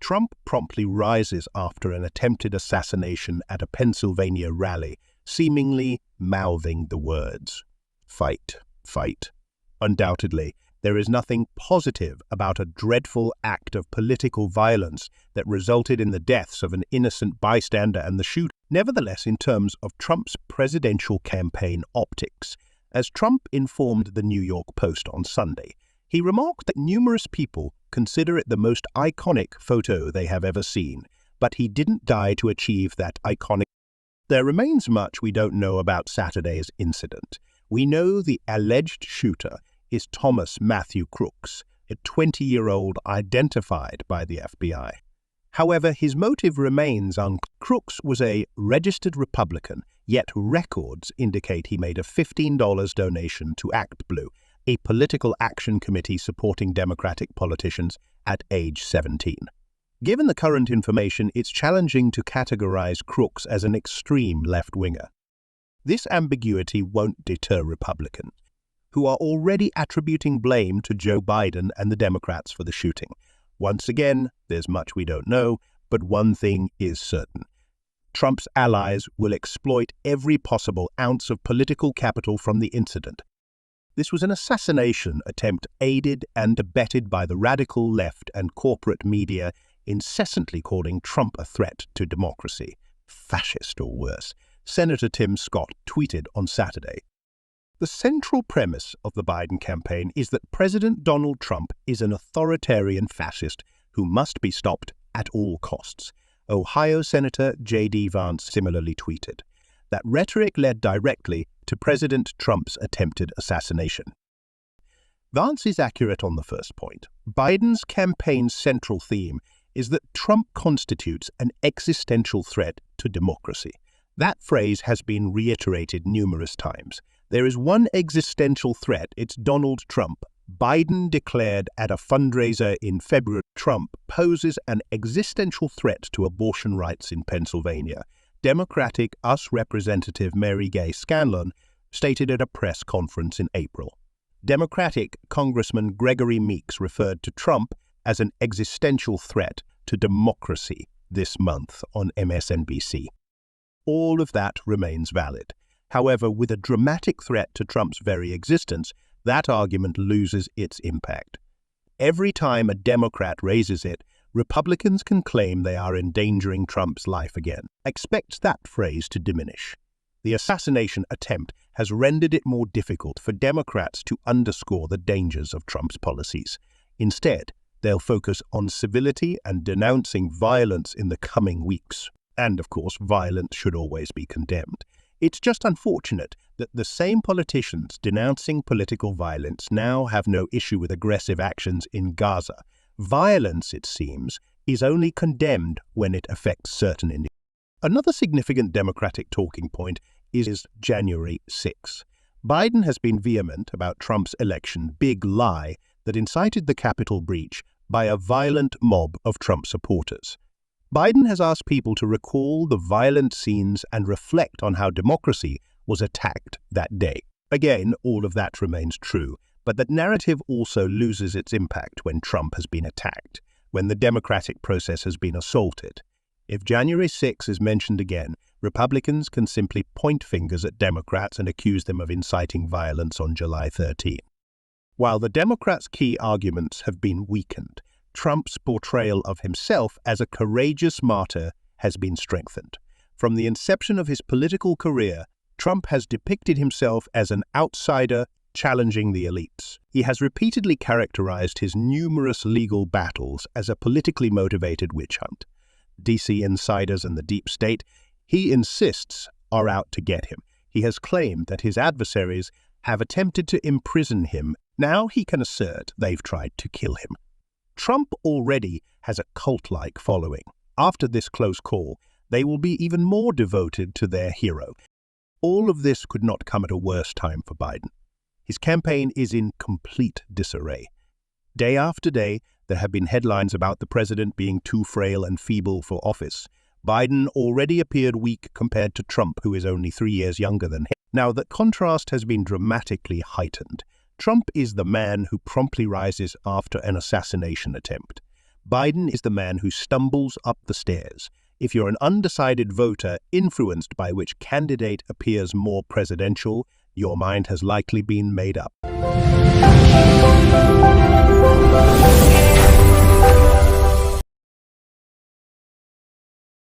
Trump promptly rises after an attempted assassination at a Pennsylvania rally, seemingly mouthing the words, "Fight, fight." Undoubtedly, there is nothing positive about a dreadful act of political violence that resulted in the deaths of an innocent bystander and the shooter. Nevertheless, in terms of Trump's presidential campaign optics, as Trump informed the New York Post on Sunday, he remarked that numerous people consider it the most iconic photo they have ever seen, but he didn't die to achieve that iconic. There remains much we don't know about Saturday's incident. We know the alleged shooter is Thomas Matthew Crooks, a 20-year-old identified by the FBI. However, his motive remains unclear. Crooks was a registered Republican, yet records indicate he made a $15 donation to ActBlue, a political action committee supporting Democratic politicians, at age 17. Given the current information, it's challenging to categorize Crooks as an extreme left-winger. This ambiguity won't deter Republicans, who are already attributing blame to Joe Biden and the Democrats for the shooting. Once again, there's much we don't know, but one thing is certain. Trump's allies will exploit every possible ounce of political capital from the incident. This was an assassination attempt aided and abetted by the radical left and corporate media, incessantly calling Trump a threat to democracy, fascist or worse. Senator Tim Scott tweeted on Saturday, "The central premise of the Biden campaign is that President Donald Trump is an authoritarian fascist who must be stopped at all costs." Ohio Senator J.D. Vance similarly tweeted. That rhetoric led directly to President Trump's attempted assassination. Vance is accurate on the first point. Biden's campaign's central theme is that Trump constitutes an existential threat to democracy. That phrase has been reiterated numerous times. There is one existential threat, it's Donald Trump. Biden declared at a fundraiser in February, Trump poses an existential threat to abortion rights in Pennsylvania. Democratic US Representative Mary Gay Scanlon stated at a press conference in April. Democratic Congressman Gregory Meeks referred to Trump as an existential threat to democracy this month on MSNBC. All of that remains valid. However, with a dramatic threat to Trump's very existence, that argument loses its impact. Every time a Democrat raises it, Republicans can claim they are endangering Trump's life again. Expect that phrase to diminish. The assassination attempt has rendered it more difficult for Democrats to underscore the dangers of Trump's policies. Instead, they'll focus on civility and denouncing violence in the coming weeks. And, of course, violence should always be condemned. It's just unfortunate that the same politicians denouncing political violence now have no issue with aggressive actions in Gaza. Violence, it seems, is only condemned when it affects certain individuals. Another significant Democratic talking point is January 6. Biden has been vehement about Trump's election big lie that incited the Capitol breach by a violent mob of Trump supporters. Biden has asked people to recall the violent scenes and reflect on how democracy was attacked that day. Again, all of that remains true, but that narrative also loses its impact when Trump has been attacked, when the democratic process has been assaulted. If January 6 is mentioned again, Republicans can simply point fingers at Democrats and accuse them of inciting violence on July 13. While the Democrats' key arguments have been weakened, Trump's portrayal of himself as a courageous martyr has been strengthened. From the inception of his political career, Trump has depicted himself as an outsider challenging the elites. He has repeatedly characterized his numerous legal battles as a politically motivated witch hunt. DC insiders and the deep state, he insists, are out to get him. He has claimed that his adversaries have attempted to imprison him. Now he can assert they've tried to kill him. Trump already has a cult-like following. After this close call, they will be even more devoted to their hero. All of this could not come at a worse time for Biden. His campaign is in complete disarray. Day after day, there have been headlines about the president being too frail and feeble for office. Biden already appeared weak compared to Trump, who is only 3 years younger than him. Now, the contrast has been dramatically heightened. Trump is the man who promptly rises after an assassination attempt. Biden is the man who stumbles up the stairs. If you're an undecided voter influenced by which candidate appears more presidential, your mind has likely been made up.